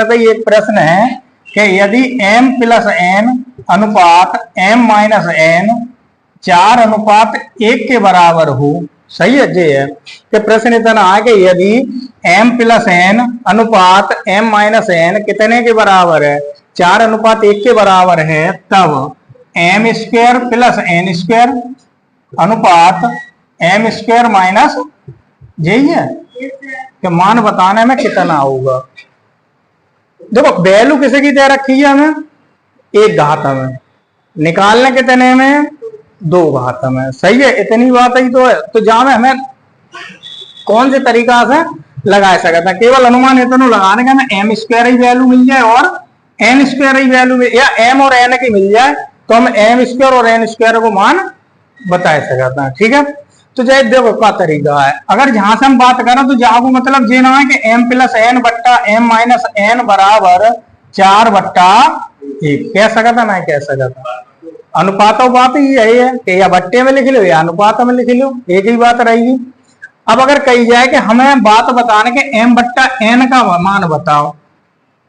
तो ये प्रश्न है कि यदि m प्लस n अनुपात m माइनस n 4:1 के बराबर हो, सही है जी है कि प्रश्न इतना है कि यदि m प्लस n अनुपात m माइनस n कितने के बराबर है, 4:1 के बराबर है, तब m square plus n square अनुपात m स्क्वायर माइनस यही है कि मान बताने में कितना होगा। देखो वैल्यू किसी की दे रखी है हमें 1 घात में, निकालने कितने में 2 घात में, सही है, इतनी बात ही तो है। तो जहां में हमें कौन से तरीका से लगा सकता है, केवल अनुमान इतना लगाने का हमें एम स्क्वायर ही वैल्यू मिल जाए और एन स्क्वायर ही वैल्यू या एम और एन की मिल जाए तो हम एम स्क्वायर और एन स्क्वायर को मान बता सकते हैं। ठीक है, तो जय देखो क्या तरीका है, अगर जहां से हम बात करें तो जहां को मतलब ये ना है कि m प्लस एन बट्टा m माइनस एन बराबर 4/1 कह सकता, मैं कह सकता, अनुपात बात ही यही है कि या बट्टे में लिख लो या अनुपात में लिख लो, एक ही बात रहेगी। अब अगर कही जाए कि हमें बात बताने के m बट्टा n का मान बताओ,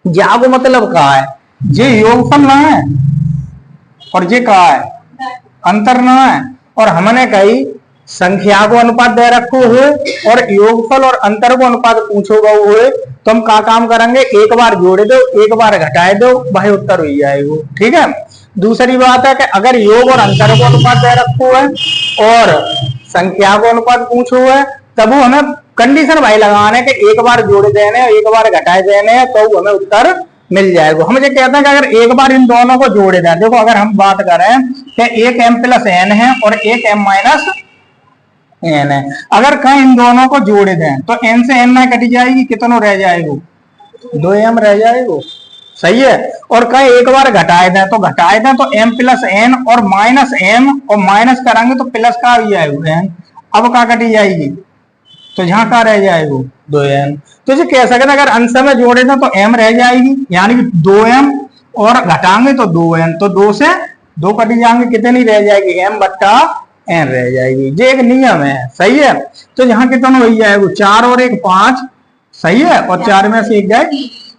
जहां को मतलब कहा है ये योगफल ना है और ये कहा है अंतर ना है, और हमने कही संख्या को अनुपात दे रखो हुए और योगफल और अंतर को अनुपात पूछो गए हुए, तो हम क्या काम करेंगे, एक बार जोड़े दो एक बार घटाए दो, वही उत्तर हो जाएगा। ठीक है, दूसरी बात है कि अगर योग और अंतर को अनुपात दे रखो है और संख्या को अनुपात पूछो है, तब वो हमें कंडीशन भाई लगाने के एक बार जोड़े देने एक बार घटाए देने तो हमें उत्तर मिल जाएगा। हम ये कहते हैं कि अगर एक बार इन दोनों को जोड़े दें, देखो अगर हम बात करें कि एक m प्लस n है और एक m माइनस n है, अगर कहीं इन दोनों को जोड़े दें तो n से n ना कट जाएगी, कितनों रह जाएगा, 2m रह जाएगा, सही है। और कहीं एक बार घटाए दें तो m प्लस n और माइनस m और माइनस करेंगे तो प्लस का भी आएगा n, अब क्या कटी जाएगी, तो यहाँ का रह जाएगा 2m। तो ये कह सकते अगर अंश में जोड़े दें तो m रह जाएगी, यानी कि 2m और घटाएंगे तो 2n, तो 2 से 2 कटी जाएंगे, कितनी रह जाएगी, m बट्टा n रह जाएगी। ये एक नियम है, सही है। तो यहाँ कितना हो जाएगा, 4 और 1 5, सही है, और 4 में से 1 गए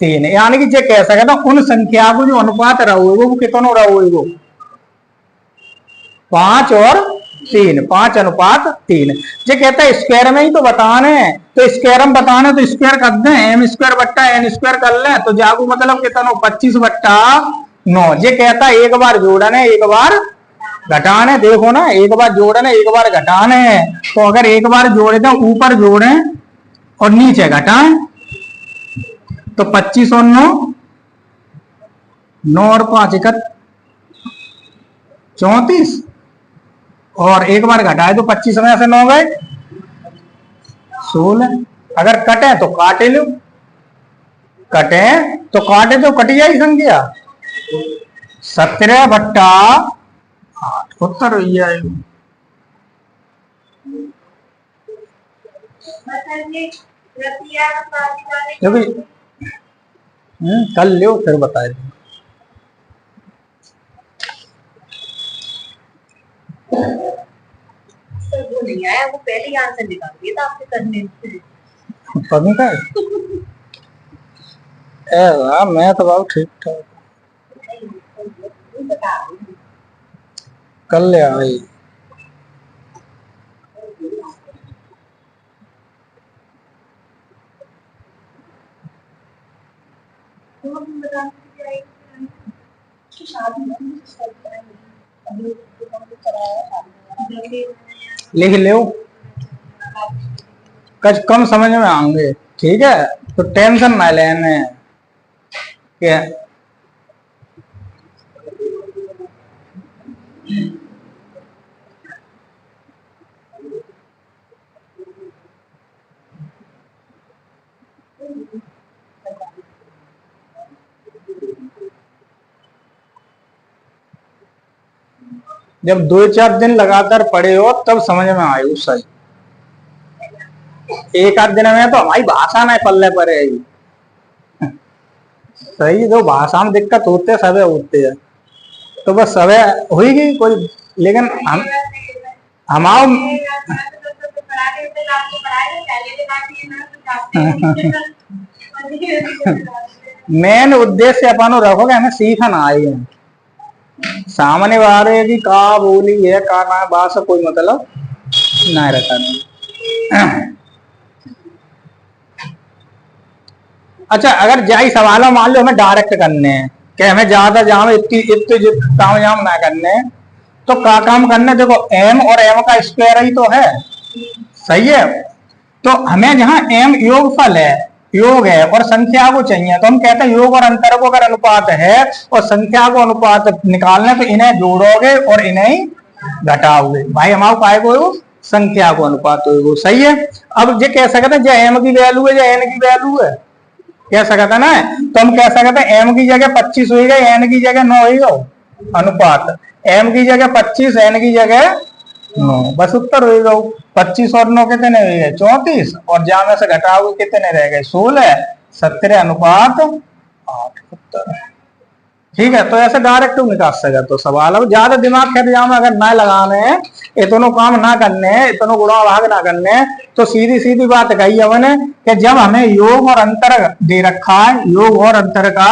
3, यानी कि ये कह सकते उन संख्या को जो अनुपात रहा होगा वो कितना रहा होगा, 5 और 3, 5:3। ये कहता है स्क्वायर में ही तो बताने, तो स्क्वायर में बताने तो स्क्वायर कर दें, m स्क्वायर बट्टा n स्क्वायर कर ले तो जागू मतलब कितना 25/9। ये कहता है एक बार जोड़ने एक बार घटाने, देखो ना एक बार जोड़ने एक बार घटाने, तो अगर एक बार जोड़े तो ऊपर जोड़े और नीचे घटाएं तो 25 और 9, 9 और 5 34, और एक बार घटाए तो 25 में से 9 गए 16, अगर कटे तो काटे लो, कटे तो काटे तो कट जाए संख्या 17/8 उत्तर हो जाएगा। कल लो फिर बताए दो। वो नहीं आया, वो पहले ही आंसर निकाल दिया था आपके करने से। पता का मैं तो बहुत ठीक ठाक कर ले भाई। लिख लो, कुछ कम समझ में आएंगे, ठीक है, तो टेंशन ना लेने क्या। जब 2-4 दिन लगातार पढ़े हो तब समझ में आए सही, एक आध दिन में तो हमारी भाषा नहीं पल्ले पड़ेगी, सही। जो भाषा में दिक्कत होते सब होते हैं, तो बस सब होगी कोई, लेकिन हमारा मेन उद्देश्य अपन रखोगे हमें सीखना है। सामने वाले की का बोली है का ना बात से कोई मतलब ना रखा नहीं। अच्छा, अगर जाई सवाल मान लो हमें डायरेक्ट करने हैं कि हमें ज्यादा जाम इतने जाम ना करने, तो का काम करने, देखो m और m का स्क्वायर ही तो है, सही है। तो हमें जहां m योगफल है, योग है और संख्या को चाहिए, तो हम कहते हैं योग और अंतर को अगर अनुपात है और संख्या को अनुपात निकालने, तो इन्हें जोड़ोगे और इन्हें घटाओगे, भाई हमारे पाए को संख्या को अनुपात होगा, सही है। अब ये कह सकते हैं जो m की वैल्यू है जो n की वैल्यू है, कह सकता ना, तो हम कह सकते हैं m की जगह 25 होगा, n की जगह 9 होगा, अनुपात m की जगह 25 n की जगह 9, बस उत्तर होगा 25 और 9 कितने हो गए 34, और जहां में से घटाओगे कितने रह गए 16, 17 अनुपात 8 उत्तर। ठीक है, तो ऐसे डायरेक्ट निकाल सके तो सवाल। अब ज्यादा दिमाग खेत जाम अगर ना लगाने हैं, इतनों काम ना करने हैं, इतनों गुणा भाग ना करने हैं, तो सीधी सीधी बात कही हमने कि जब हमें योग और अंतर दे रखा है, योग और अंतर का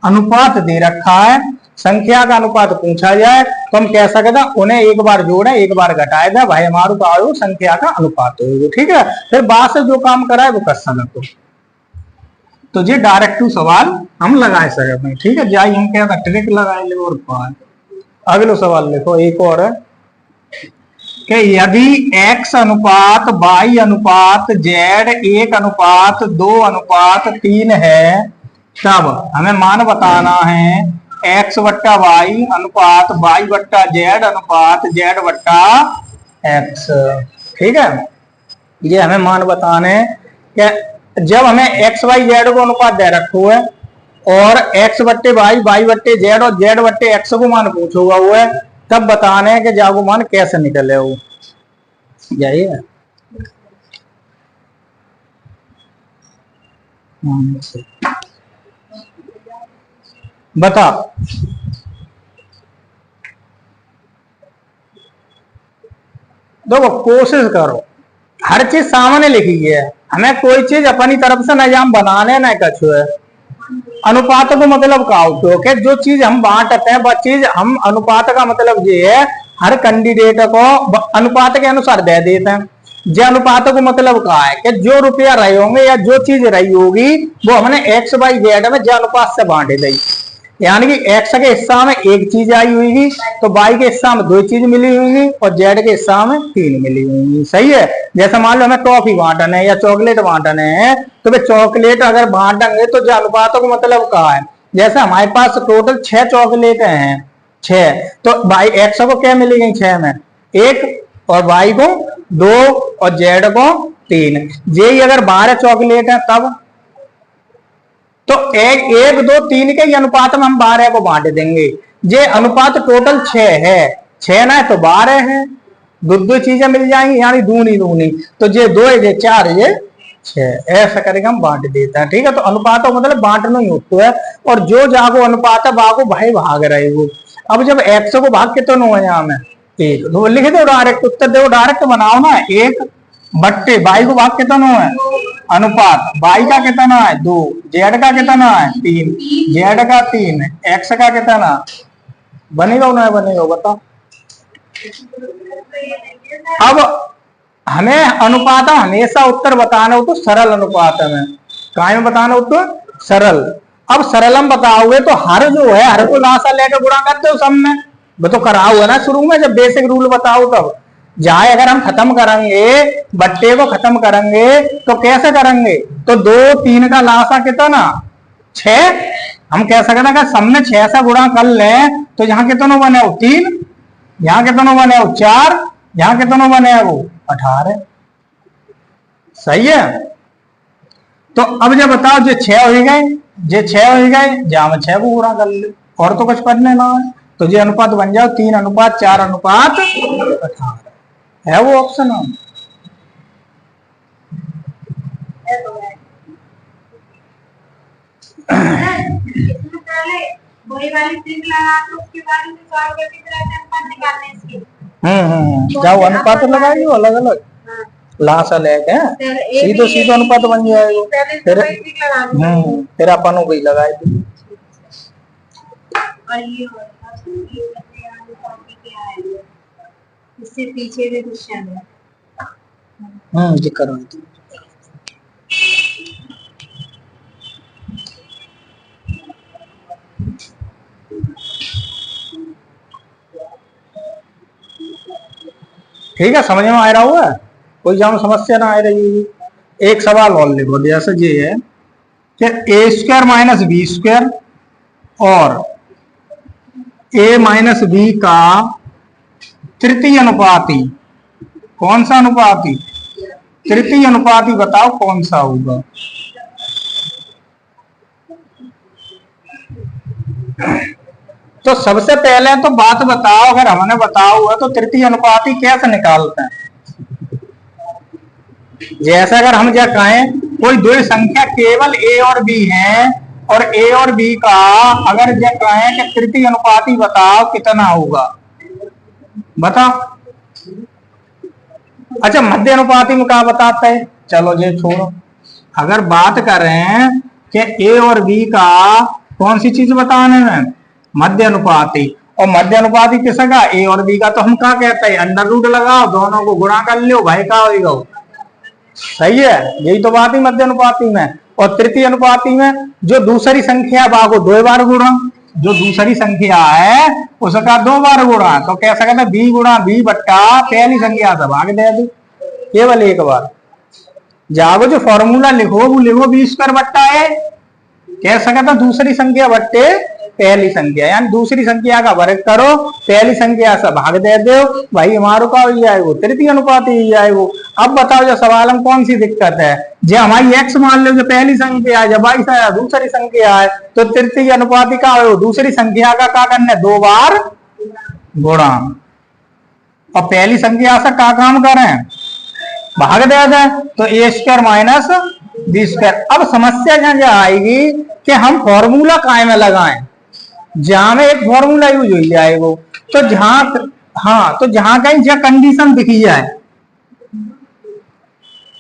अनुपात दे रखा है, संख्या का अनुपात पूछा जाए, तो हम कह सकते हैं उन्हें एक बार जोड़े एक बार घटाए दे, भाई हमारे पास संख्या का अनुपात होगा। ठीक है, फिर बाद से जो काम कराए वो कर सकते। तो ये डायरेक्ट सवाल हम लगा सकते हैं। ठीक है, जाइए हम क्या ट्रिक लगाए ले। और अगला सवाल लिखो एक और है कि यदि x अनुपात y अनुपात z 1 अनुपात 2 अनुपात 3 है, तब हमें मान बताना है x बट्टा y अनुपात y बट्टा z अनुपात z बट्टा x। ठीक है, ये हमें मान बताने कि जब हमें x y z को अनुपात दे रखो है और x बट्टे y बट्टे z और z बट्टे x को मान पूछोगा हुआ है, तब बताने हैं कि जागो मान कैसे निकले हो। यही है, बता देखो कोशिश करो, हर चीज सामने लिखी है, हमें कोई चीज अपनी तरफ से निजाम बनाने ना कछु है। अनुपात को मतलब का होता है जो चीज हम बांटते हैं वह चीज हम, अनुपात का मतलब ये है हर कैंडिडेट को अनुपात के अनुसार दे देते हैं। जो अनुपात को मतलब का है कि जो रुपया रहे होंगे या जो चीज रही होगी वो हमने एक्स बाई जेड में जो अनुपात से बांटे दी, यानी कि एक्स के हिस्सा में एक चीज आई हुई तो वाई के हिस्सा में 2 चीज मिली हुई और जेड के हिस्सा में 3 मिली हुई। सही है, जैसे मान लो हमें टॉफी बांटने है या चॉकलेट बांटने हैं, तो वे चॉकलेट अगर बांटेंगे तो जो अनुपातों को मतलब कहा है, जैसे हमारे पास टोटल 6 चॉकलेट हैं 6, तो वाई एक्स को क्या मिलेगी 6 में 1 और वाई को 2 और जेड को 3। ये अगर 12 चॉकलेट है तब तो 1 2 3 के अनुपात में हम 12 को बांट देंगे। ये अनुपात टोटल 6 है, 6 ना है तो 12 है, 2 चीजें मिल जाएंगी यानी दूनी दूनी, तो ये 2 ये 4 ये 6, ऐसा करके हम बांट देते हैं। ठीक है, तो अनुपात मतलब बांटना ही होता है, और जो जागो अनुपात है बागो भाई भाग रहे हो। अब जब एक्स को भाग कितना हो यहाँ में 1, तो लिख दो डायरेक्ट, उत्तर दो डायरेक्ट बनाओ ना, 1 बट्टे बाई को भाग कितना है अनुपात, बाई का कितना है 2, जेड का कितना है 3, जेड का 3, एक्स का कितना बनेगा ना बनेगा बताओ। अब हमें अनुपात हमेशा उत्तर बताना हो तो सरल अनुपात में, काय में बताना हो तो सरल। अब सरल हम बताओगे तो हर जो है हर को लाशा लेकर गुणा करते हो सब में, वो तो करा हुआ ना शुरू में जब बेसिक रूल बताओ तब। जाए अगर हम खत्म करेंगे बट्टे को खत्म करेंगे तो कैसे करेंगे, तो 2 3 का लाशा कितना 6, हम कह सकते हैं सब में 6 से गुणा कर ले तो यहाँ कितना बने हो 3, यहाँ कितना बने हो 4, यहाँ कितना बने वो 18। सही है, तो अब जब बताओ जो 6 हो गए, जे 6 हो गए जहां में 6 को गुणा कर ले, और तो कुछ करने ना है, तो ये अनुपात बन जाओ 3 अनुपात 4 अनुपात 18 है वो ऑप्शन है। जाओ अनुपात लगाइए अलग अलग, लासा लेके सीधो सीधो अनुपात बन जाएगा। फिर फिर अपन वही लगाए थे। इससे पीछे भी क्वेश्चन है। जी करो। ठीक है, समझ में आ रहा हुआ, कोई जहाँ समस्या ना आ रही है। एक सवाल और लिखो, जैसे ये है कि ए स्क्वायर माइनस बी स्क्वायर और ए माइनस बी का तृतीय अनुपाती, कौन सा अनुपाती? तृतीय अनुपाती बताओ कौन सा होगा। तो सबसे पहले तो बात बताओ, अगर हमने बताया हुआ तो तृतीय अनुपाती कैसे निकालते हैं। जैसे अगर हम क्या कहें कोई दो संख्या केवल ए और बी है और ए और बी का अगर क्या कहें कि तृतीय अनुपाती बताओ कितना होगा, बताओ। अच्छा, मध्य अनुपाती में क्या बताते हैं, चलो ये छोड़ो। अगर बात कर रहे हैं कि ए और बी का कौन सी चीज बताने में, मध्य अनुपाती, और मध्य अनुपाती किसका, ए और बी का, तो हम क्या कहते हैं, अंडर रूट लगाओ, दोनों को गुणा कर लो, भाई का होगा। सही है, यही तो बात है मध्य अनुपाती में। और तृतीय अनुपाती में जो दूसरी संख्या को 2 बार गुणा, जो दूसरी संख्या है उसका 2 बार गुणा, तो कैसा कहते हैं, बी गुणा बी बट्टा पहली संख्या से भाग दे दो केवल एक बार। जागो जो फॉर्मूला लिखो वो लिखो बी स्क्वायर बट्टा है, कैसा कहता दूसरी संख्या बट्टे पहली संख्या, यानी दूसरी संख्या का वर्ग करो, पहली संख्या से भाग दे दो, भाई हमारो का हो जाएगा, तृतीय अनुपाती हो जाएगा। अब बताओ जो सवाल में कौन सी दिक्कत है, जो हमारी एक्स मान लो जो पहली संख्या है, जब वाई दूसरी संख्या है, तो तृतीय अनुपाती का हो, दूसरी संख्या का क्या करना है, 2 बार गुणा, और पहली संख्या से क्या काम करें, भाग दे दे, तो ए स्क्वायर माइनस बी स्क्वायर। अब समस्या जहां आएगी कि हम फॉर्मूला काय में लगाएं, जहां में एक फॉर्मूला यूज हो जाएगा, तो जहां हाँ, तो जहां कहीं जहाँ कंडीशन दिखी जाए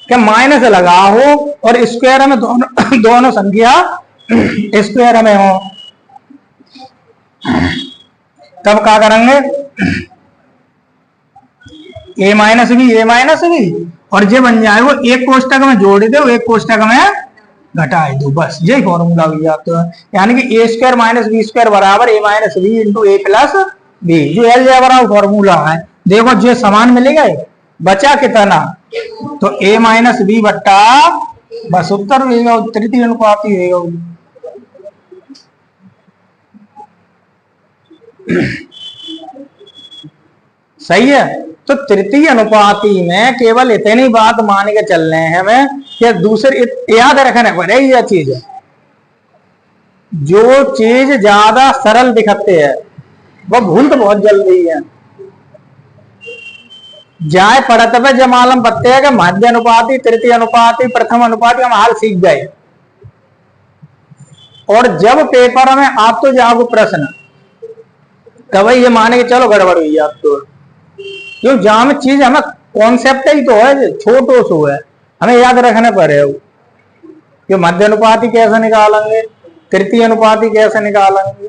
कि माइनस लगा हो और स्क्वायर में दोनों संख्या स्क्वायर में हो, तब क्या करेंगे, ए माइनस बी, और ये बन जाए वो एक कोष्टक में जोड़ दो, एक कोष्टक में घटाए दो, बस यही फॉर्मूला हो जाता है। यानी कि ए स्क्वायर माइनस बी स्क्वायर बराबर ए माइनस बी इंटू ए प्लस बी, जो अलजेब्रा फॉर्मूला है। देखो जो समान मिलेगा, बचा कितना, तो ए माइनस बी बट्टा, बस उत्तर होगा, तृतीय अनुपाती होगा। सही है, तो तृतीय अनुपाती में केवल इतनी बात मान के चल रहे हैं हमें कि दूसरी याद रखने पर यह चीज है, जो चीज ज्यादा सरल दिखते हैं वो भूल तो बहुत जल्दी है। जाए पढ़त पे जब मालूम पड़ते हैं कि मध्य अनुपाती, तृतीय अनुपाती, प्रथम अनुपाती हम हाल सीख गए, और जब पेपर में आप तो जाओ प्रश्न, तब ये माने कि चलो गड़बड़ हुई आप तो, क्यों जहां में चीज हमें कॉन्सेप्ट ही तो है, छोटो सो है, हमें याद रखने पड़े कि मध्य अनुपाती कैसे निकालेंगे, तृतीय अनुपाती कैसे निकालेंगे।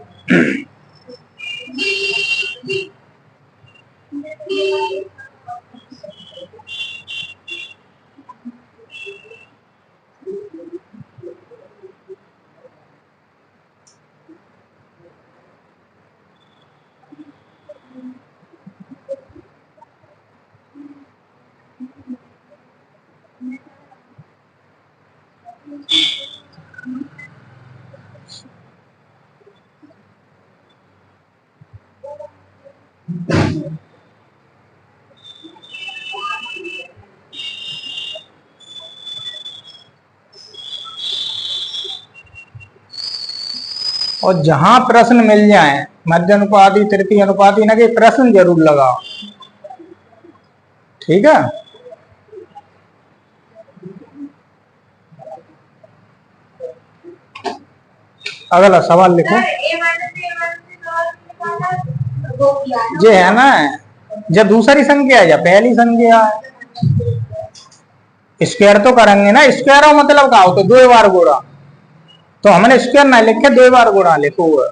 और जहां प्रश्न मिल जाए मध्य अनुपाती, तृतीय अनुपाती, ना कि प्रश्न जरूर लगाओ, ठीक है। अगला सवाल लिखो, ये है ना, जब दूसरी संख्या है या पहली संख्या है, स्क्वायर तो करेंगे ना, स्क्वायर का मतलब क्या होता है? 2 बार गुणा। तो हमने स्क्वायर ना लिखे, 2 बार गुणा लिखो हुआ।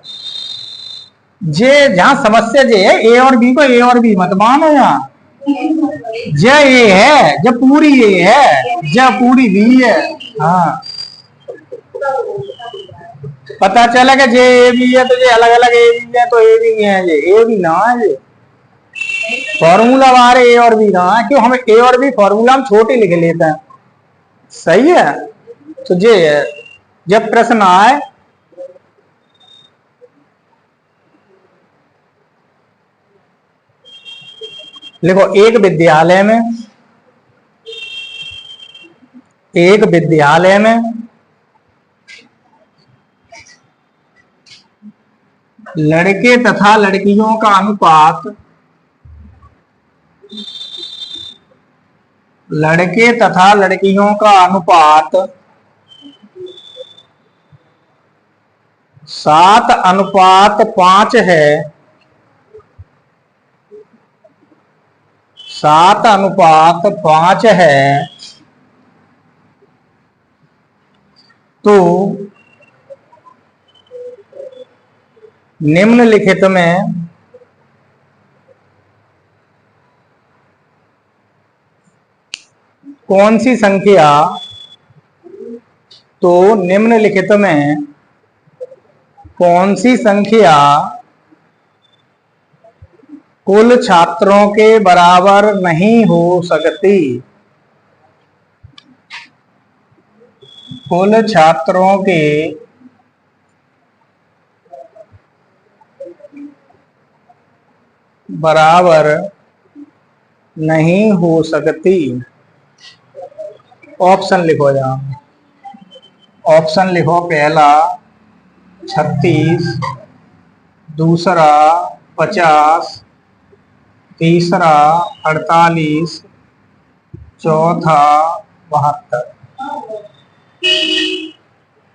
जे जहां समस्या जे है ए और बी को ए और बी मत मानो, यहाँ ज ए है, जब पूरी ए है, जब पूरी बी है। हाँ, पता चला कि जे ए बी है तो ये अलग अलग ए बी है, तो ए बी है, ये ए बी ना है, ये फॉर्मूला बाहर ए और बी ना है। क्यों? हमें ए और बी फॉर्मूला हम छोटे लिख लेते हैं। सही है। तो ये है, जब प्रश्न आए देखो, एक विद्यालय में लड़के तथा लड़कियों का अनुपात 7:5 है। 7:5 है, तो निम्नलिखित में कौन सी संख्या, तो निम्नलिखित में कौन सी संख्या कुल छात्रों के बराबर नहीं हो सकती? कुल छात्रों के बराबर नहीं हो सकती। ऑप्शन लिखो यहां। ऑप्शन लिखो, पहला 36, दूसरा 50, तीसरा 48, चौथा 72।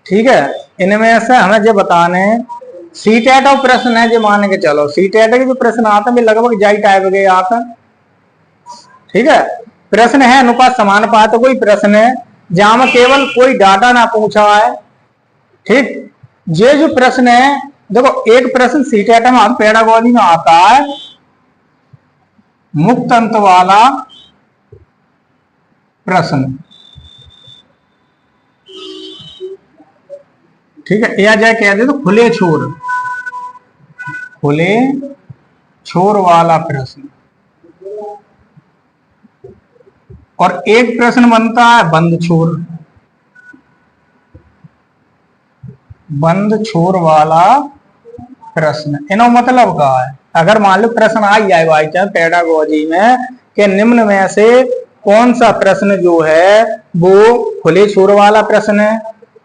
ठीक है। इनमें से हमें जो बताने सी टेट और प्रश्न है, जो मान के चलो सी टेट के जो प्रश्न आते हैं लगभग जाई टाइप के आते हैं। ठीक है। प्रश्न है अनुपात समानुपात, कोई प्रश्न है जहां में केवल कोई डाटा ना पूछा है। ठीक। ये जो प्रश्न है, देखो एक प्रश्न सी टेट में पेडागोजी में आता है, मुक्त अंत वाला प्रश्न। ठीक है। या जाए कह दे तो खुले छोर वाला प्रश्न। और एक प्रश्न बनता है बंद छोर वाला प्रश्न। इनो मतलब क्या है? अगर मान लो प्रश्न आ जाए बाई चांस पेडागोजी में कि निम्न में से कौन सा प्रश्न जो है वो खुले छोर वाला प्रश्न है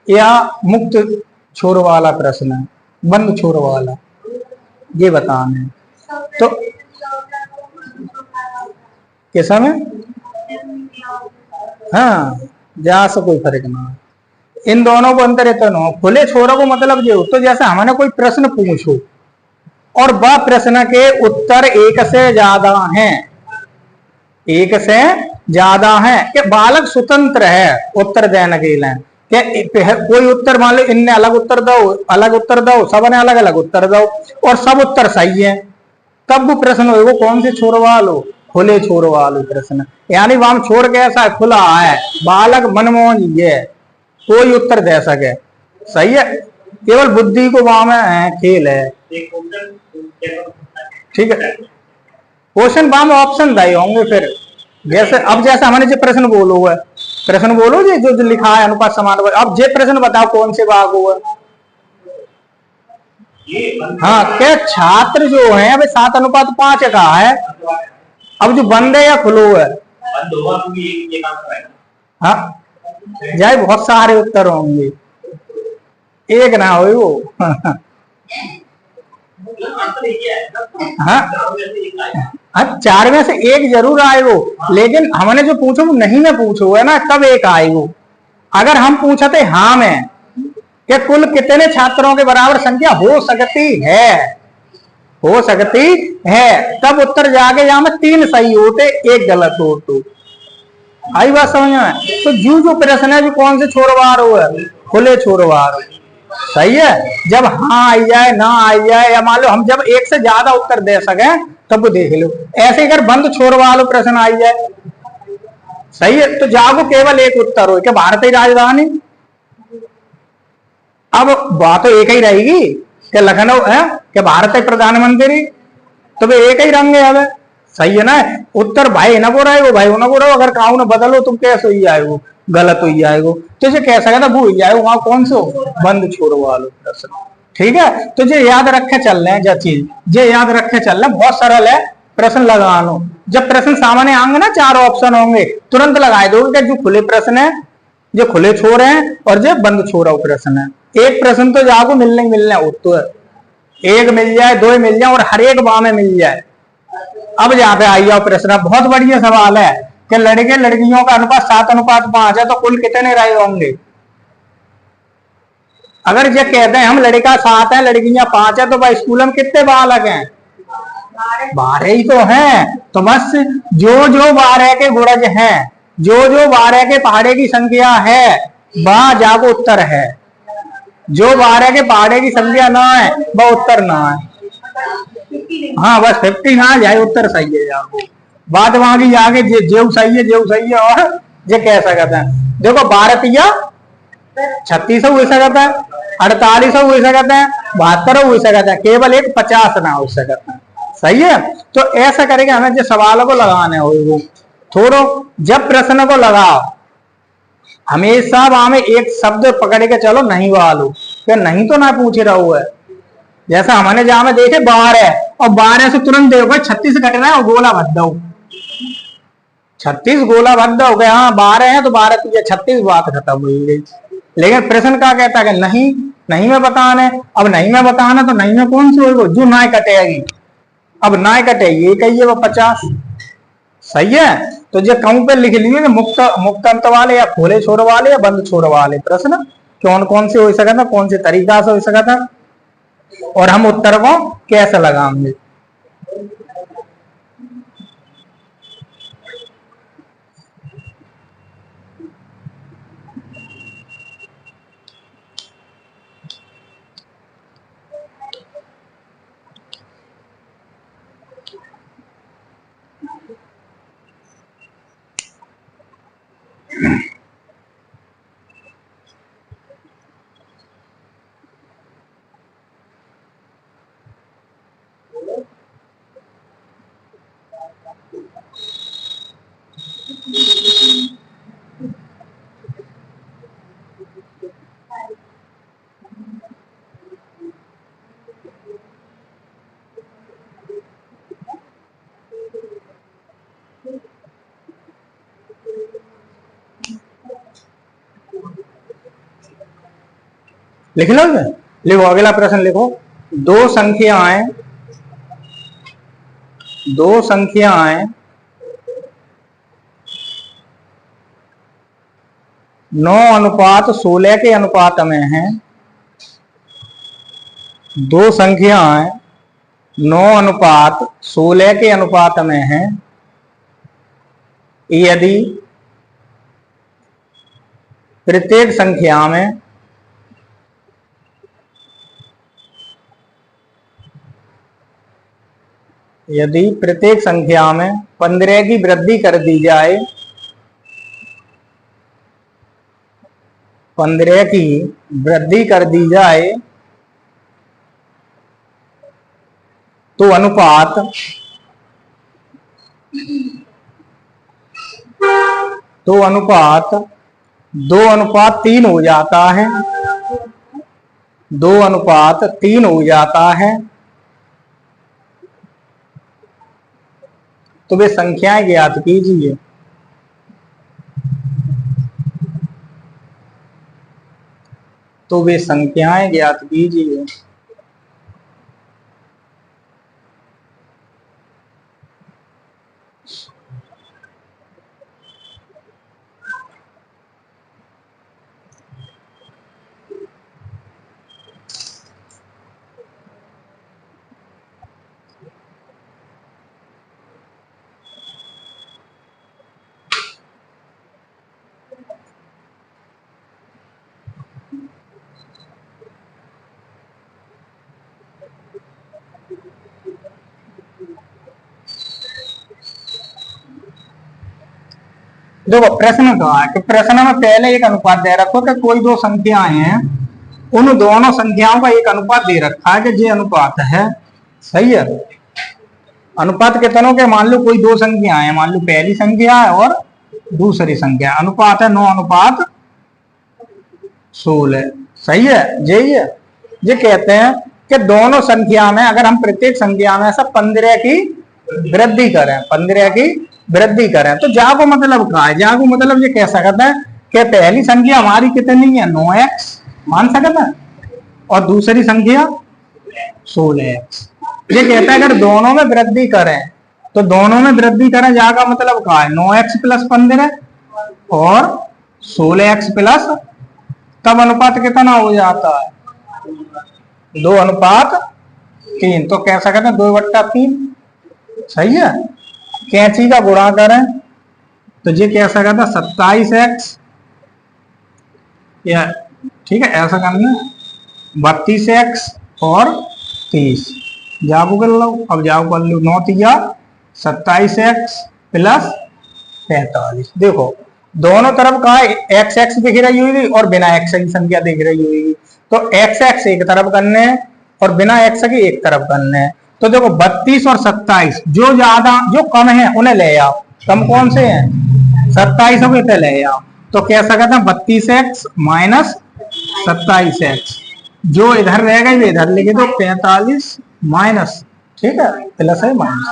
या मुक्त छोर वाला प्रश्न है, बंद छोर वाला, ये बताना है। तो किस में हाँ, जहां से कोई फर्क ना है। इन दोनों को अंतर इतना हो। खुले छोरों को मतलब ये हो, तो जैसे हमने कोई प्रश्न पूछो और वह प्रश्न के उत्तर एक से ज्यादा हैं कि बालक स्वतंत्र है उत्तर देने के लिए। कोई उत्तर मान लो इनने अलग उत्तर दो, सबने अलग अलग उत्तर दो और सब उत्तर सही है, तब वो प्रश्न हो कौन से छोर वालो? खुले छोर वालो प्रश्न। यानी वहां छोड़ के ऐसा खुला है, बालक मनमोहन है, कोई उत्तर दे सके। सही है। केवल बुद्धि को वहां में खेल है। ठीक है। क्वेश्चन वहां में ऑप्शन दिए होंगे। फिर जैसे हमने जो प्रश्न बोलो जो लिखा है अनुपात समान। अब जे प्रश्न बताओ कौन से भाग हुआ? हाँ, क्या छात्र जो है अब 7:5 का है। अब जो बंद है या खुलो है? हाँ, जाए बहुत सारे उत्तर होंगे, एक ना हो वो। हाँ, 4 में से एक जरूर आएगो, लेकिन हमने जो पूछो वो नहीं में पूछो है ना, तब एक आएगो। अगर हम पूछते हाँ में कि कुल कितने छात्रों के बराबर संख्या हो सकती है, तब उत्तर जाके जहां में 3 सही होते, एक गलत हो। तो आई बात समझ में? तो जो प्रश्न है जो कौन से छोरवार हो है, खुले छोरवार हो। सही है। जब हाँ आई जाए ना आई जाए, या मान लो हम जब एक से ज्यादा उत्तर दे सके तब वो देख लो। ऐसे अगर बंद छोर वालो प्रश्न आई जाए, सही है, तो जागो केवल एक उत्तर हो कि भारत की राजधानी। अब बात तो एक ही रहेगी कि लखनऊ है कि भारत के प्रधानमंत्री, तो वे एक ही रंग है। अब सही है ना। उत्तर भाई ना बोल रहे भाई ना बोल रहे, अगर काऊ ना बदलो तुम कैसे ही आएगो, गलत ही आएगो। तो ये कैसा कहता भूल जाएगो वहां कौन से बंद छोड़ो वालो प्रश्न। ठीक है, तो ये याद रखे चल रहे हैं जो चीज ये याद रखे चल रहे हैं, बहुत सरल है। प्रश्न लगानो, जब प्रश्न सामने आएंगे ना, चार ऑप्शन होंगे, तुरंत लगाए दोगे कि जो खुले प्रश्न है, जो खुले छोर हैं, और जो बंद छोरा प्रश्न है। एक प्रश्न तो जाको मिलने उत्तर एक मिल जाए, दो मिल जाए, और हर एक बार में मिल जाए। अब यहाँ पे आई जाओ प्रश्न, बहुत बढ़िया सवाल है कि लड़के लड़कियों का अनुपात 7:5 है, तो कुल कितने रहे होंगे? अगर ये कहते हैं हम लड़का 7 है लड़कियां 5 है, तो भाई स्कूल में कितने बालक हैं? 12 ही तो हैं। तो बस जो 12 के गुणज हैं, जो 12 के पहाड़े की संख्या है, वह जाको उत्तर है। जो 12 के पहाड़े की संख्या ना है वह उत्तर ना है। हाँ बस 50 ना जाए उत्तर सही है जाको। बात वहां की जाके जेव सही है। और ये कैसा कहते हैं, देखो भारतीय 36 हो सकता है, 48 हो सकता है, 72 हो सकता है, केवल एक 50 ना हो सकता है। सही है। तो ऐसा करेंगे, हमें जो सवालों को लगाने हो वो थोड़ो, जब प्रश्न को लगाओ हमेशा वहां में एक शब्द पकड़ के चलो नहीं वालो, फिर नहीं तो ना पूछ रहा हुआ है। जैसा हमने जहां में देखे 12 और 12 से तुरंत देखो 36 घट रहा है और गोला भर दो, 36 गोला भर दो गए। हाँ 12 है तो 12 तुझे 36, बात खत्म हो गई। लेकिन प्रश्न क्या कहता है कि नहीं नहीं में बताना। अब नहीं में बताना तो नहीं में कौन सी होगी जो ना कटेगी। अब ना कटेगी ये कहिए वो 50। सही है। तो जो कहूं पे लिख लिए मुक्त मुक्त अंत वाले या खोले छोर वाले या बंद छोर वाले प्रश्न कौन कौन से हो सकता था, कौन से तरीका से हो सकता था, और हम उत्तर को कैसे लगाएंगे। लिख लो। लिखो अगला प्रश्न लिखो। दो संख्याएं दो संख्याएं 9:16 के अनुपात में है। दो संख्याएं 9:16 के अनुपात में है। यदि प्रत्येक संख्या में यदि प्रत्येक संख्या में 15 की वृद्धि कर दी जाए, 15 की वृद्धि कर दी जाए, तो अनुपात तो अनुपात 2:3 हो जाता है। 2:3 हो जाता है। तो वे संख्याएं ज्ञात कीजिए। तो वे संख्याएं ज्ञात कीजिए। देखो प्रश्न कहा है कि प्रश्न में पहले एक अनुपात दे रखो कि कोई दो संख्याएं हैं, उन दोनों संख्याओं का एक अनुपात दे रखा है कि ये अनुपात है। सही है। अनुपात कितनों के, मान लो कोई दो संख्याएं हैं, मान लो पहली संख्या है और दूसरी संख्या, अनुपात है 9:16। सही है। यही है। ये कहते हैं कि दोनों संख्या में अगर हम प्रत्येक संख्या में ऐसा 15 की वृद्धि करें, 15 की वृद्धि करें, तो जागो मतलब क्या है? जागो मतलब ये कह सकता है कि पहली संख्या हमारी कितनी है, 9x मान सकता है, और दूसरी संख्या 16x। ये कहता है अगर दोनों में वृद्धि करें तो दोनों में वृद्धि करें, जागा मतलब क्या है, 9x + 15 और 16x प्लस, तब अनुपात कितना हो जाता है, 2:3। तो कह सकते हैं 2/3। सही है। कैंची का गुणा करें तो ये कह सकता था 27x, या ठीक है ऐसा करना, 32x और 30। जागो कर लो, अब जागो कर लो, 9 तिया 27x प्लस 45। देखो दोनों तरफ का एक्स एक्स दिख रही होगी और बिना एक्स की संख्या दिख रही होगी, तो एक्स एक्स एक तरफ करने हैं और बिना एक्स की एक तरफ करने हैं। तो देखो 32 और 27 जो ज्यादा जो कम है उन्हें ले आओ। कम कौन से हैं, 27 को इतने ले आओ। तो कह सकता है 32x माइनस 27x, जो इधर रह गई वे इधर लिखे दो, 45 माइनस, ठीक है, प्लस है माइनस।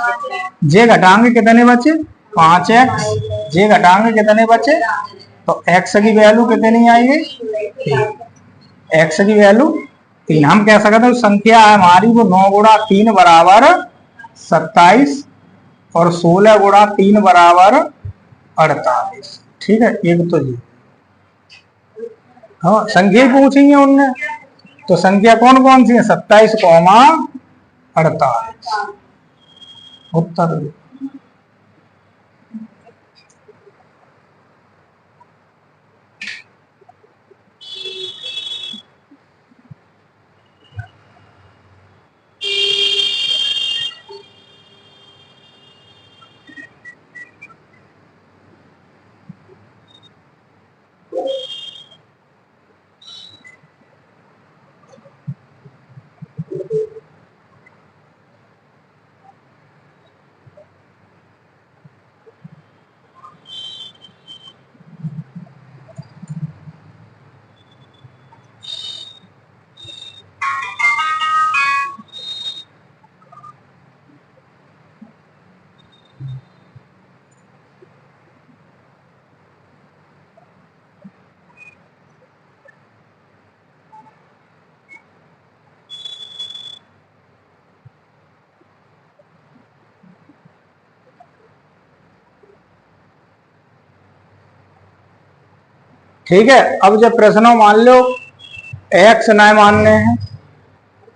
जे घटाएंगे कितने बचे, 5x। जे घटाएंगे कितने बचे, तो x की वैल्यू कितनी आएगी, x की वैल्यू 3। हम कह सकते हैं संख्या है हमारी वो 9 × 3 = 27 और 16 × 3 = 48। ठीक है। एक तो जी हाँ संख्या पूछी है उनने, तो संख्या कौन कौन सी है, 27, 48। उत्तर ठीक है। अब जब प्रश्नों मान लो एक्स ना मानने हैं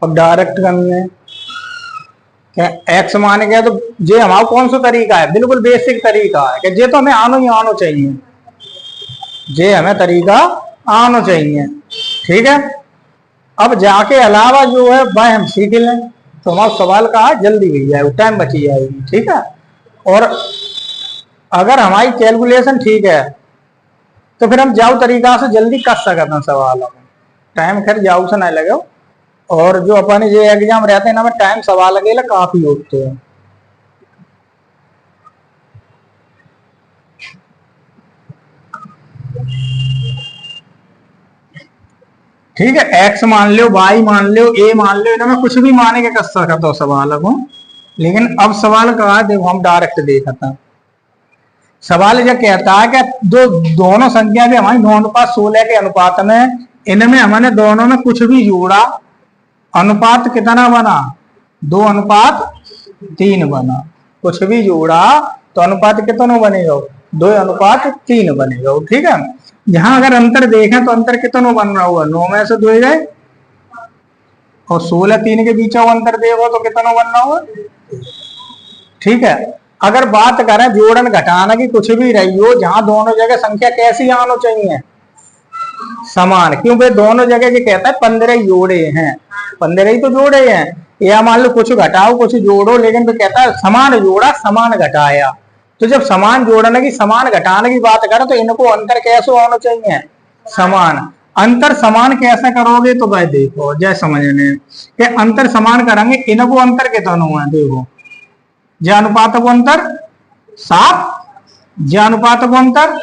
और डायरेक्ट करने हैं, क्या एक्स मान गया तो ये हमारा कौन सा तरीका है, बिल्कुल बेसिक तरीका है कि ये तो हमें आनो ही आनो चाहिए, ये हमें तरीका आनो चाहिए। ठीक है। अब जाके अलावा जो है वह हम सीख लें तो हमारा सवाल का जल्दी हो जाएगा, टाइम बची जाएगी। ठीक है। और अगर हमारी कैलकुलेशन ठीक है तो फिर हम जाओ तरीका से जल्दी कर सकते हैं सवाल, टाइम खैर जाओ से नहीं लगे। और जो अपने ये एग्जाम रहते हैं ना में टाइम सवाल लगे काफी होते हैं। ठीक है। एक्स मान लो, वाई मान लो, ए मान लो, इनमें कुछ भी माने के कर सकते हो सवाल को। लेकिन अब सवाल का देखो हम डायरेक्ट देखते हैं। सवाल यह कहता है कि दोनों संख्या भी हमारी 9:16 के अनुपात में, इनमें हमने दोनों में कुछ भी जोड़ा, अनुपात कितना बना, 2:3 बना। कुछ भी जोड़ा तो अनुपात कितना बनेगा, 2:3 बनेगा। ठीक है। यहाँ अगर अंतर देखें तो अंतर कितना बन रहा हुआ, 9 में से 2 गए और 16 3 के बीच अंतर देखो तो कितना बन रहा हुआ। ठीक है। अगर बात करें जोड़न घटाना की, कुछ भी रही हो, जहां दोनों जगह संख्या कैसी आना चाहिए, समान। क्यों भाई दोनों जगह ये कहता है 15 जोड़े हैं, 15 ही तो जोड़े हैं। या मान लो कुछ घटाओ कुछ जोड़ो, लेकिन तो कहता है समान जोड़ा समान घटाया, तो जब समान जोड़ने की समान घटाने की बात करें तो इनको अंतर कैसे होना चाहिए, समान। अंतर समान कैसे करोगे, तो भाई देखो जय समझने कि अंतर समान करेंगे, इनको अंतर कितना हुआ है, देखो ज्या अनुपात को अंतर 7, ज्या अनुपात को अंतर,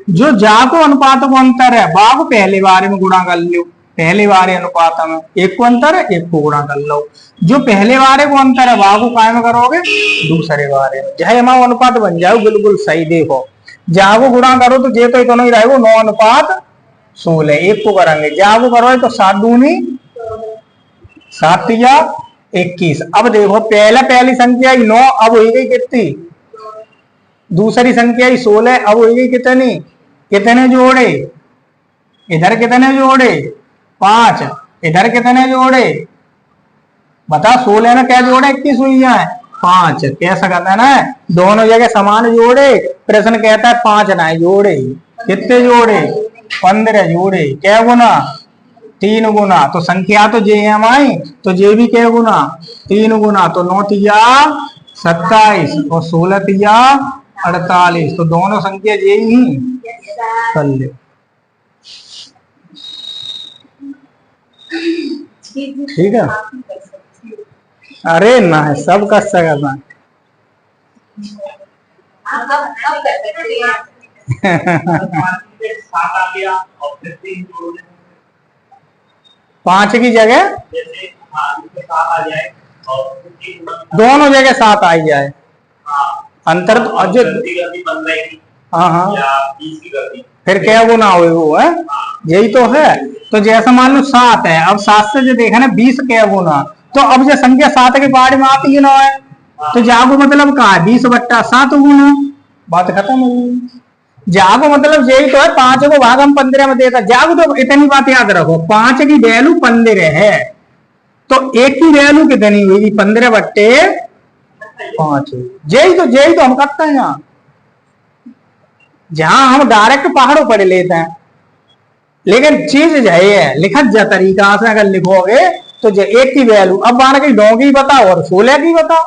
जो जा को अनुपात को अंतर है बा को पहले बारे में गुणा कर लो, पहले बारे अनुपात में एक को अंतर है, एक को गुणा कर लो। जो पहले बारे को अंतर है बा को कायम करोगे दूसरे बारे में, चाहे हमारा अनुपात बन जाओ बिल्कुल सही। देखो जा को गुणा करो तो जे तो इतना ही रहेगा 9 अनुपात 16, एक को करेंगे जा को करो तो 7 दूनी 7 या 21। अब देखो पहली संख्या 9, अब हो गई कितनी, दूसरी संख्या 16, अब हो गई कितनी, कितने जोड़े, इधर कितने जोड़े 5, इधर कितने जोड़े बता, 16 में क्या जोड़े 21 हुई है 5। कैसा कहता है ना, दोनों जगह समान जोड़े, प्रश्न कहता है 5 ना जोड़े, कितने जोड़े 15 जोड़े, क्या गुना 3 गुना। तो संख्या तो जे एम आई, तो जे भी क्या गुना 3 गुना, तो 9 तिया 27 और 16 तिया 48, तो दोनों संख्या जे ही कर ले। ठीक है, अरे ना है सब कर सकता है। 5 की जगह दोनों जगह 7 आ जाए, अंतर तो अजय, हाँ हाँ फिर क्या गुना हुए वो है, यही तो है। तो जैसा मान लो 7 है, अब 7 से जो देखा ना 20 क्या गुना, तो अब जो संख्या 7 के बारे में आती है ना है, तो जागो मतलब कहा 20/7 गुना, बात खत्म हो गई। जागो मतलब यही तो है, 5 को भाग हम 15 में देता, जागो तो इतनी बात याद रखो, 5 की वैल्यू 15 है, तो 1 की वैल्यू कितनी हुई 15/5, यही तो हम करते हैं यहाँ, जहां हम डायरेक्ट पहाड़ों पर लेते हैं। लेकिन चीज है लिखत जा तरीका से अगर लिखोगे तो 1 की वैल्यू, अब मान के 9 की बताओ और 16 की बताओ,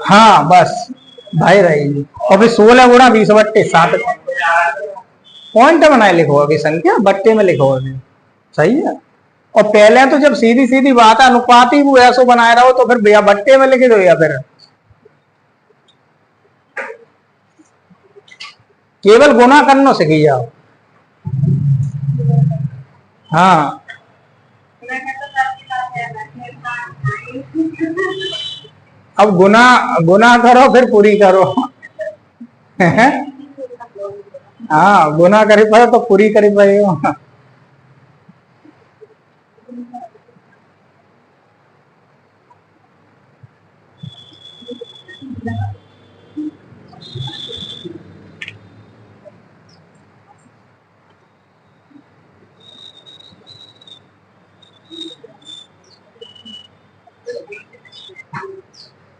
हाँ बस भाई रहेगी, और फिर 16 गुणा 20/7 पॉइंट बनाए लिखोगे, संख्या बट्टे में लिखोगे, सही है। और पहले तो जब सीधी सीधी बात है अनुपात ही वो ऐसा बनाए रहो, तो फिर भैया बट्टे में लिख दो, या फिर केवल गुना करना सीखी जाओ। हाँ अब गुना करो फिर पूरी करो हाँ गुना करी पाए तो पूरी करी पाए।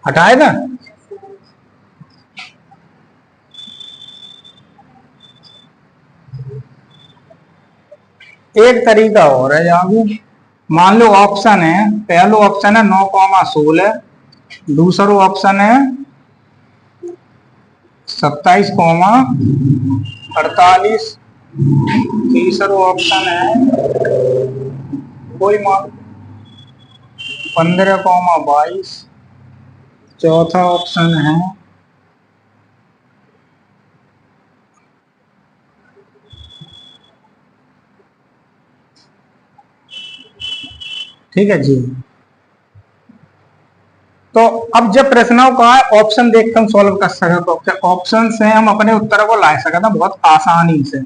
हटाए ना, एक तरीका और है यहाँ, मान लो ऑप्शन है, पहला ऑप्शन है 9,16, दूसरा ऑप्शन है 27,48, तीसरा ऑप्शन है कोई मान 15,22, चौथा ऑप्शन है ठीक है जी। तो अब जब प्रश्नों का ऑप्शन देखकर हम सॉल्व कर सकते, ऑप्शन से हम अपने उत्तर को ला सकते हैं बहुत आसानी से।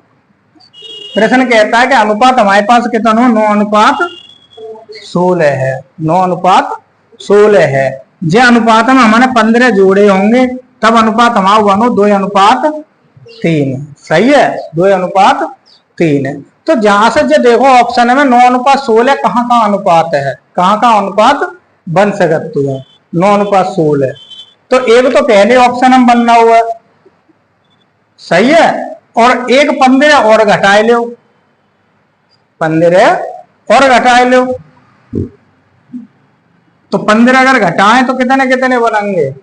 प्रश्न कहता है कि अनुपात हमारे पास कितना हो, 9:16 है, 9:16 है। जे अनुपात में हमारे 15 जोड़े होंगे तब अनुपात हमारा बनो 2:3, सही है 2:3। तो जहां से जो देखो ऑप्शन में 9:16 कहाँ का अनुपात है, कहाँ का अनुपात बन सकते हैं 9:16, तो एक तो पहले ऑप्शन में बनना हुआ है, सही है, और एक 15 और घटाए लो, 15 और घटाए लो, तो 15 अगर घटाएं तो कितने कितने बनेंगे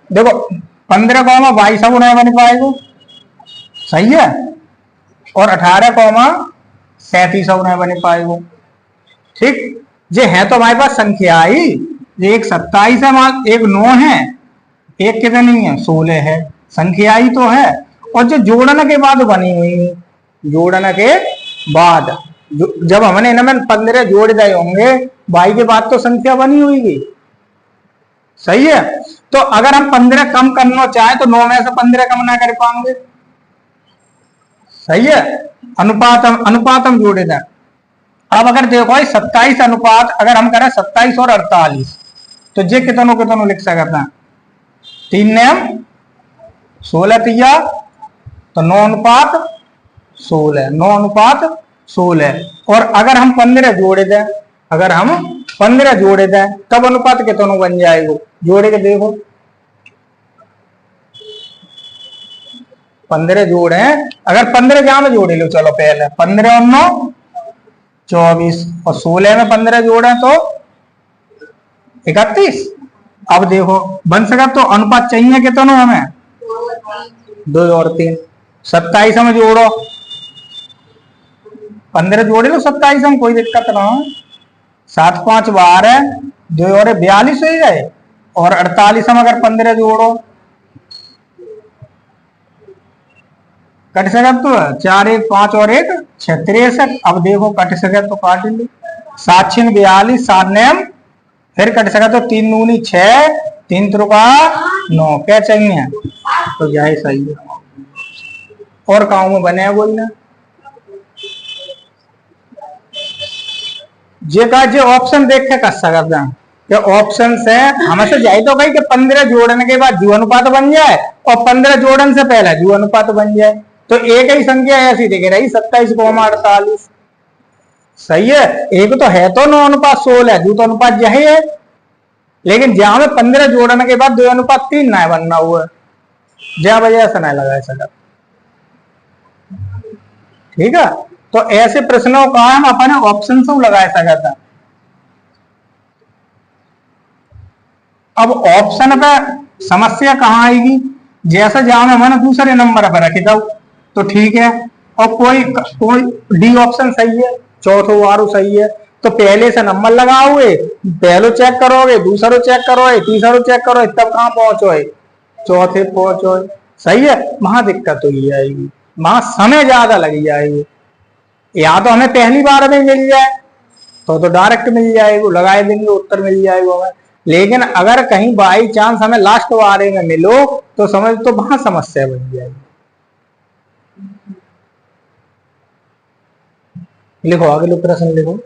देखो 15,22 अब नहीं बन पाएगा, सही है, और 18,37 अब नहीं बन पाएगा। ठीक, ये है तो हमारे पास संख्या ही, एक 27 है, एक 9 है, एक कितनी है 16 है, संख्या ही तो है। और जो जोड़ने के बाद बनी हुई है, जोड़ने के बाद जब हमने इनमें 15 जोड़ दिए होंगे, बाई के बाद तो संख्या बनी हुई, सही है। तो अगर हम 15 कम करना चाहे तो 9 में से 15 कम ना कर पाएंगे, सही है। अनुपात हम जोड़े दें। अब अगर देखो 27 अनुपात अगर हम करें 27 और 48, तो ये कितनों कितनों लिख सकते हैं, 3 ने हम 16 तिया, तो 9 अनुपात 16, 9 अनुपात 16। और अगर हम 15 जोड़े दें, अगर हम 15 जोड़े दें तब अनुपात कितनों बन जाएगा, जोड़े के देखो 15 जोड़े, अगर 15 क्या में जोड़े लो, चलो पहले 15 और 9 24, और 16 में 15 जोड़े तो 31। अब देखो बन सका, तो अनुपात चाहिए कितनों हमें, 2 और 3। 27 में जोड़ो, 15 जोड़े लो 27 में, कोई दिक्कत ना हो। 7 5 12, 2 और 42 हो गए, और 48 में अगर 15 जोड़ो कट सके तो 4 1 5 और 1 6 63। अब देखो कट सके तो काट ली, 7 6 42, 7 ने फिर कट सका तो 3 दूनी 6, 3 त्रिका 9, क्या चाहिए, तो यही सही है। और गाँव में बने बोल ना जे का जो ऑप्शन देख के कर सकते हैं, ये ऑप्शन से हमें से जाए तो कही कि 15 जोड़ने के बाद जीव अनुपात बन जाए और 15 जोड़ने से पहले जीव अनुपात बन जाए, तो एक ही संख्या ऐसी दिख रही 27,48, सही है। एक तो है तो 9 अनुपात 16 है, जो तो अनुपात यही है, लेकिन जहां में 15 जोड़ने के बाद 2 अनुपात 3 ना बनना हुआ, जहां वजह से नहीं लगा सका। ठीक है, तो ऐसे प्रश्नों का हम अपने ऑप्शन से लगा सकता था। अब ऑप्शन पे समस्या कहाँ आएगी, जैसे जहां में मैंने दूसरे नंबर पर रखी था तो ठीक है, और कोई डी ऑप्शन सही है, चौथो वारो सही है, तो पहले से नंबर लगाओगे, पहलो चेक करोगे, दूसरो चेक करोगे, तीसरो चेक करोगे, तब कहां पहुंचोगे, चौथे पहुंचोगे, सही है। वहां दिक्कत हो जाएगी, वहां समय ज्यादा लग जाएगी। या तो हमें पहली बार में मिल जाए तो डायरेक्ट मिल जाएगा, लगाए देंगे उत्तर मिल जाएगा हमें, लेकिन अगर कहीं बाई चांस हमें लास्ट बारे में मिलो तो समझ तो वहां समस्या बन जाएगी। लिखो अगले प्रश्न लिखो।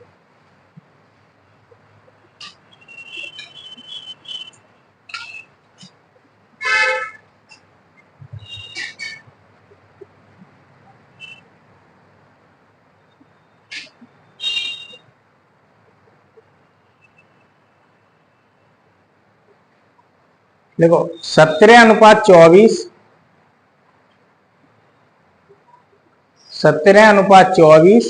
देखो 17:24, 17:24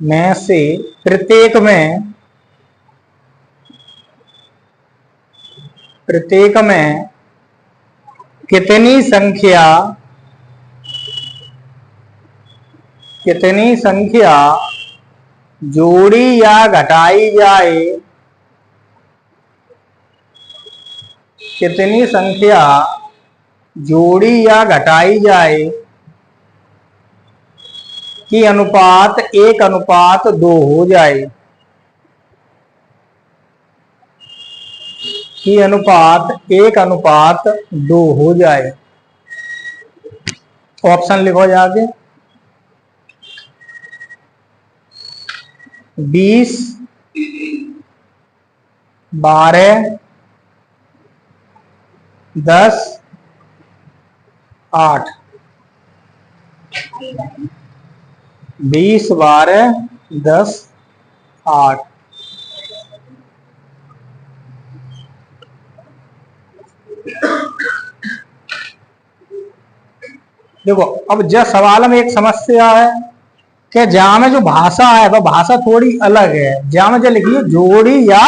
में से प्रत्येक में कितनी संख्या जोड़ी या घटाई जाए, कितनी संख्या जोड़ी या घटाई जाए कि अनुपात 1:2 हो जाए, कि अनुपात 1:2 हो जाए। ऑप्शन लिखो जाके, 20, 12, 10, 8। 20, 12, 10, 8। देखो अब जब सवाल में एक समस्या है कि जहां में जो भाषा है वह भाषा थोड़ी अलग है। जहां में जो लिखी है जोड़ी या,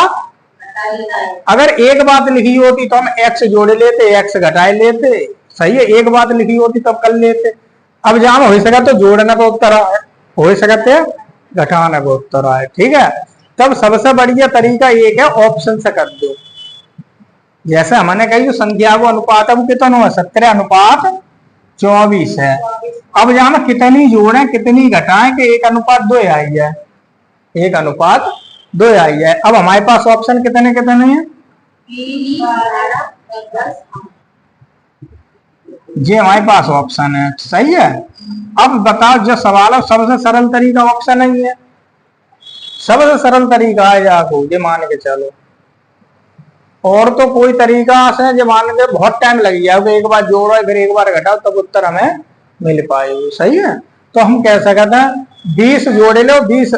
अगर एक बात लिखी होती तो हम एक्स जोड़े लेते, एक्स घटाए लेते, सही है, एक बात लिखी होती तब कर लेते। अब जहां में हो सका तो जोड़ना का उत्तर आए, हो सकते घटाना का उत्तर आए, ठीक है। तब सबसे बढ़िया तरीका एक है ऑप्शन से कर दो। जैसे हमने कही जो संख्या को अनुपात अब कितना है, 17:24 है। अब जहां में कितनी जोड़े कितनी घटाएं कि 1:2 आई है, 1:2 आई है। अब हमारे पास ऑप्शन कितने कितने हैं, ये हमारे पास ऑप्शन है, सही है। अब बताओ जो सवाल है सबसे सरल तरीका ऑप्शन नहीं है, सबसे सरल तरीका है जाको ये मान के चलो। और तो कोई तरीका से जो मान के बहुत टाइम लग जाएगा, एक बार जोड़ो फिर एक बार घटाओ तब उत्तर हमें मिल पाएगी, सही है। तो हम कह सकते हैं 20 जोड़े लो 20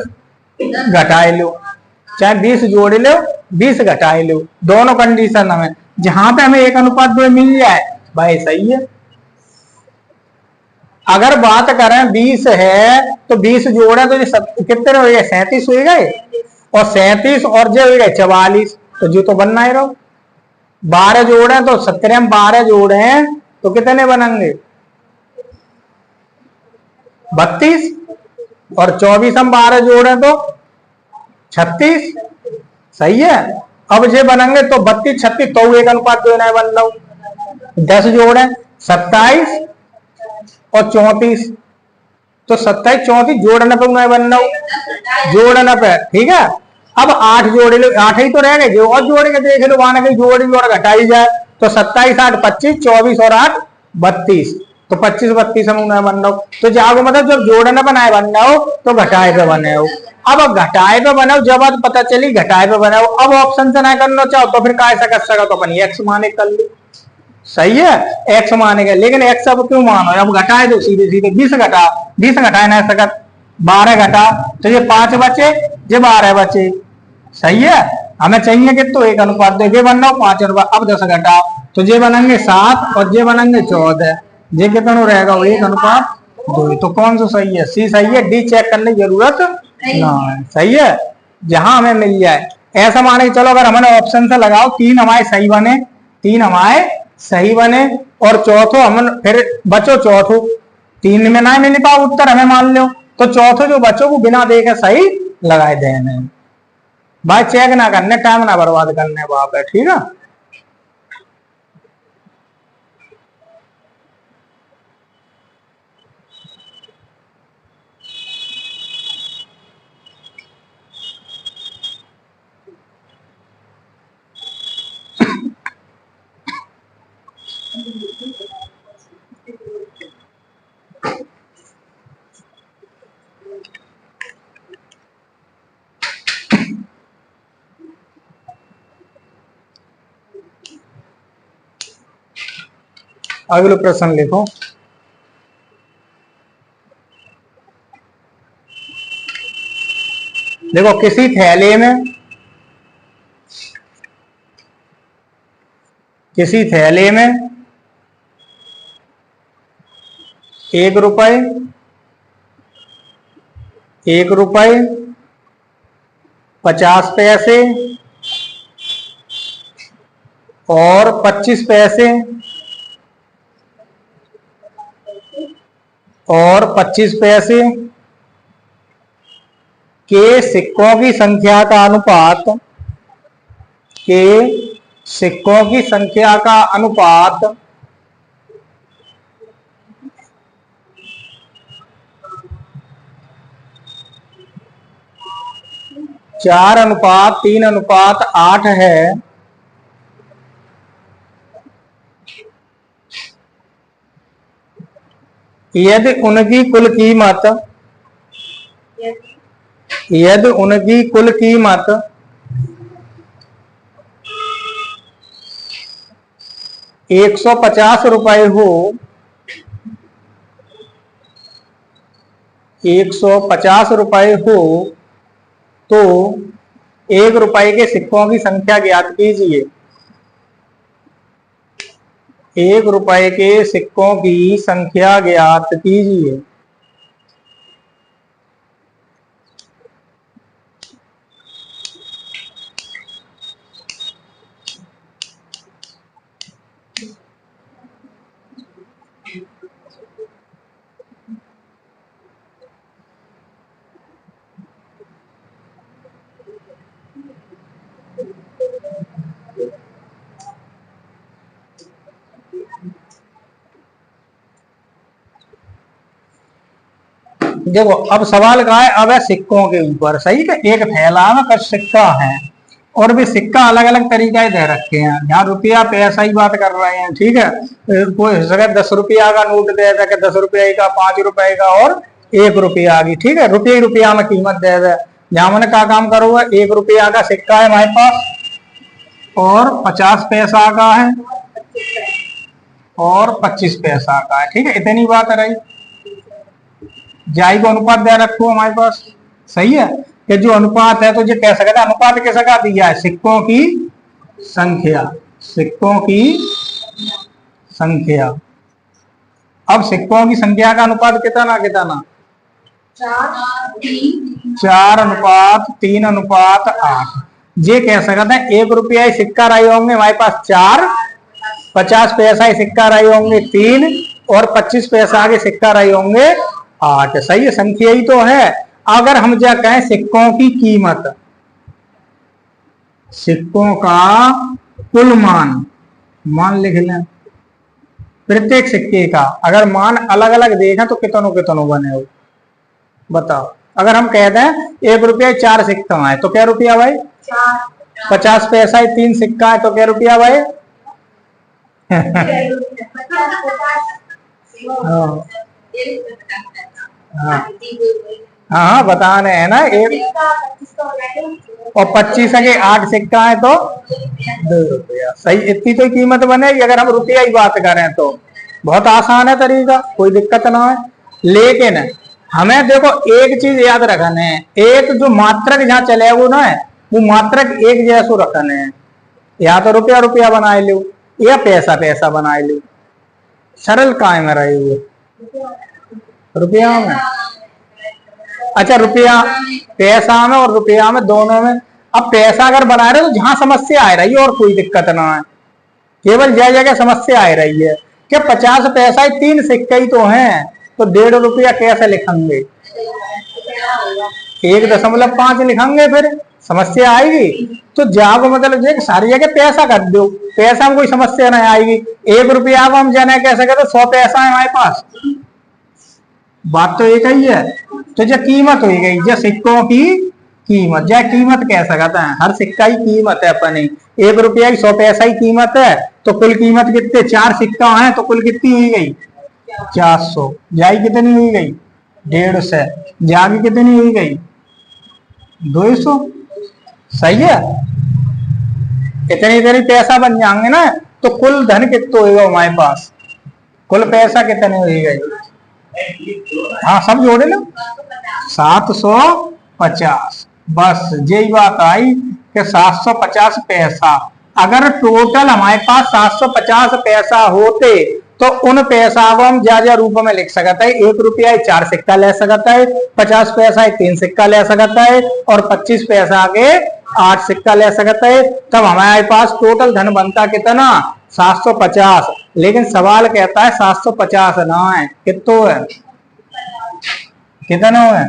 घटाए लो, चाहे 20 जोड़े लो 20 घटाए लो, दोनों कंडीशन हमें जहां पे हमें 1:2 मिल जाए भाई सही है। अगर बात करें 20 है तो 20 जोड़े तो ये कितने हो गए, 37 हो गए, और 37 और जो हो गए 44, तो जो तो बनना ही रहो। 12 जोड़े तो 17 में 12 जोड़े हैं तो कितने बनेंगे 32, और 24 हम 12 जोड़े तो 36, सही है। अब ये बनेंगे तो 32 36 तो 1:2 नहीं बन रहा, 10 जोड़े 27 और 34, तो 27 34 जोड़ने पर नहीं बन रहा, जोड़ने पे, ठीक है। अब 8 जोड़े लो, 8 ही तो रह गए, जो और जोड़ के देख लो वहां कहीं जोड़ी और घटाई जाए तो 27 8 25, 24 और 8 32, तो 25 32 हम नहीं बन रहा। तो जागो मतलब जब जोड़ने बनाए बन रहा हो तो घटाए पे बने हो। अब घटाए पे बनाओ, जब बात पता चली घटाए पे बनाओ, अब ऑप्शन से ना करना चाहो तो फिर कैसा कर सका, तो अपन एक्स माने कर लो, सही है, एक्स मानेगा। लेकिन एक्स अब क्यों मानो, अब घटाए दो सीधे सीधे, 20 घटा 20 घटाए ना सका, 12 घटा तो ये 5 बचे, ये 12 बचे, सही है। हमें चाहिए कि तो 1:2 ये बनना हो 5 अब 10 घटा तो ये बनेंगे 7 और ये बनेंगे 14, ये कितना रहेगा 1:2। तो कौन सा सही है, सी सही है, डी चेक करने की जरूरत ना है, सही है। जहां हमें मिल जाए ऐसा माने कि चलो अगर हमने ऑप्शन से लगाओ 3 हमारे सही बने, 3 हमारे सही बने और चौथो हम फिर बचो, चौथो 3 में ना मिल पाओ उत्तर हमें मान लो, तो चौथो जो बचो वो बिना देखे सही लगाए देने भाई, चेक ना करने टाइम ना बर्बाद करने बाप है, ठीक है। अगला प्रश्न लिखो, देखो किसी थैले में, किसी थैले में 1 रुपए 1 रुपए 50 पैसे और 25 पैसे और 25 पैसे के सिक्कों की संख्या का अनुपात, के सिक्कों की संख्या का अनुपात 4:3:8 है, यदि उनकी कुल कीमत, यदि उनकी कुल कीमत 150 रुपए हो, 150 रुपए हो तो 1 रुपए के सिक्कों की संख्या ज्ञात कीजिए। 1 रुपए के सिक्कों की संख्या ज्ञात कीजिए। देखो अब सवाल का है, अब है सिक्कों के ऊपर, सही है। एक थैला में कुछ सिक्का है और भी सिक्का अलग अलग तरीके दे रखे हैं। यहाँ रुपया पैसा ही बात कर रहे हैं, ठीक है। कोई जगह 10 रुपया का नोट दे दे, 10 रुपये का, 5 रुपए का और 1 रुपया की, ठीक है। रुपये रुपया में कीमत दे दे। यहाँ मैंने क्या काम करूंगा, 1 रुपया का सिक्का है हमारे पास और 50 पैसा का है और 25 पैसा का है, ठीक है। इतनी बात रही। जाई को अनुपात दे रखो हमारे पास, सही है। कि जो अनुपात है तो ये कह सकता है, अनुपात कैसा का दिया है, सिक्कों की संख्या, सिक्कों की संख्या। अब सिक्कों की संख्या का अनुपात कितना कितना, 4:3:8। ये कह सकते हैं 1 रुपया ही सिक्का रहे होंगे हमारे पास 4, 50 पैसा ही सिक्का रहे होंगे 3 और 25 पैसा के सिक्का रहे होंगे 8। सही है, संख्या ही तो है। अगर हम क्या कहें सिक्कों की कीमत, सिक्कों का कुल मान लिख लें। प्रत्येक सिक्के का अगर मान अलग अलग देखें तो कितनों कितनों बने हो, बताओ। अगर हम कह दें 1 रुपया 4 सिक्का है तो क्या रुपया भाई, 50 पैसा ही 3 सिक्का है तो क्या रुपया भाई। हाँ बता रहे हैं ना, 1 और 25 के 8 सिक्का है तो 2 रुपया। सही, इतनी तो कीमत बनेगी अगर हम रुपया ही बात करें तो। बहुत आसान है तरीका, कोई दिक्कत ना है। लेकिन हमें देखो एक चीज याद रखना है, एक जो मात्रक जहाँ चले वो ना है, वो मात्रक एक जैसो रखने हैं। या तो रुपया रुपया बनाए लो या पैसा पैसा बनाए लो, सरल काय में रहे हुए रुपया में। अच्छा, रुपया पैसा में और रुपया में दोनों में। अब पैसा अगर बना रहे तो जहां समस्या आ रही है और कोई दिक्कत ना है, केवल यह जगह समस्या आ रही है कि 50 पैसा ही 3 सिक्के ही तो हैं, तो 1.5 रुपया कैसे लिखेंगे, 1.5 लिखेंगे, फिर समस्या आएगी। तो जाओ मतलब ये सारी जगह पैसा कर दो, पैसा में कोई समस्या नहीं आएगी। 1 रुपया को हम जाने कैसे कहते, 100 पैसा है हमारे पास, बात तो एक ही है। तो जो कीमत हो गई, जो सिक्कों की कीमत, जो कीमत कह सकता है, हर सिक्का ही कीमत है अपनी। 1 रुपया की 100 पैसा ही कीमत है तो कुल कीमत कितने, 4 सिक्का है तो कुल कितनी हुई गई, 400। जाई कितनी हुई गई, 150। जागी कितनी हुई गई, 200। सही है, इतनी पैसा बन जाएंगे ना तो कुल धन कितना होगा हमारे पास, कुल पैसा कितने हो गए। हाँ सब जोड़े लो, 750। बस यही बात आई कि 750 पैसा। अगर टोटल हमारे पास 750 पैसा होते तो उन पैसा को हम ज्यादा रूप में लिख सकता है। 1 रुपया 4 सिक्का ले सकता है, 50 पैसा 3 सिक्का ले सकता है और 25 पैसा के 8 सिक्का ले सकता है। तब हमारे पास टोटल धन बनता कितना, 750। लेकिन सवाल कहता है 750 ना है, कितो है, कितना है,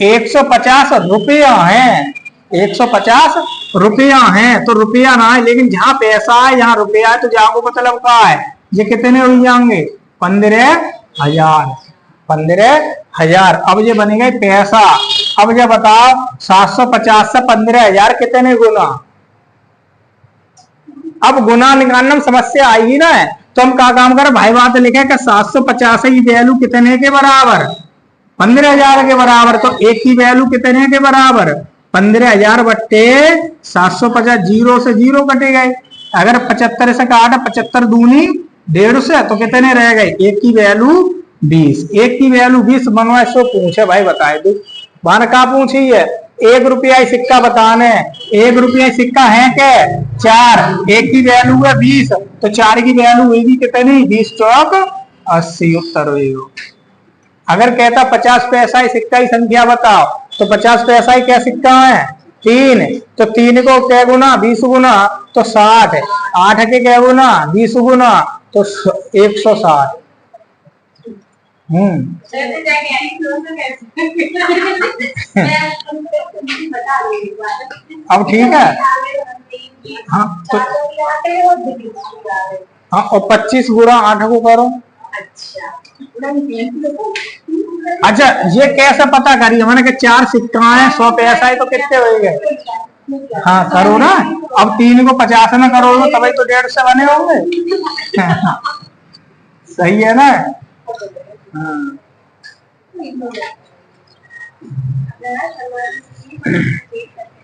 150 रुपया है, 150 रुपया है। तो रुपया ना है, लेकिन जहां पैसा है यहाँ रुपया है, तो जहां को मतलब क्या है, ये कितने हो जाएंगे, 15,000, 15,000। अब ये बनेगा पैसा। अब ये बताओ 750 से 15,000 कितने गुना। अब गुना निकालने में समस्या आएगी ना, तो हम क्या काम करें भाई, बात लिखे कि 750 की वैल्यू कितने के बराबर, 15,000 के बराबर। तो एक की वैल्यू कितने के बराबर, 15,000 बट्टे 750। 0 से 0 कटे गए। अगर 75 से काटा, 75 दूनी 150, तो कितने रह गए, एक की वैल्यू 20। एक की वैल्यू 20 बनवा सो पूछे भाई, बताए दो बार का पूछी है। 1 रुपया सिक्का बताने, 1 रुपया सिक्का है क्या, 4। एक की वैल्यू है 20 तो 4 की वैल्यू होगी कितनी, 20 चौक 80 उत्तर होगा। अगर कहता 50 पैसा सिक्का की संख्या बताओ, तो 50 पैसा ही क्या सिक्का है, 3। तो 3 को क्या गुना, 20 गुना तो 60। 8 के क्या गुना, 20 गुना तो 160। अब ठीक है। हाँ तो हाँ, और 25 गुना 8 को करो। अच्छा अच्छा ये कैसे पता करिए, मैंने कि 4 सिक्का है 100 पैसा है तो कितने हो गए? हाँ करो ना, अब 3 को 50 में करोगे तभी तो 150 बने होंगे। सही है ना? हाँ।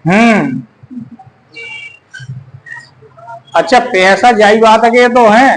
हम्म। अच्छा पैसा जाई बात के तो है।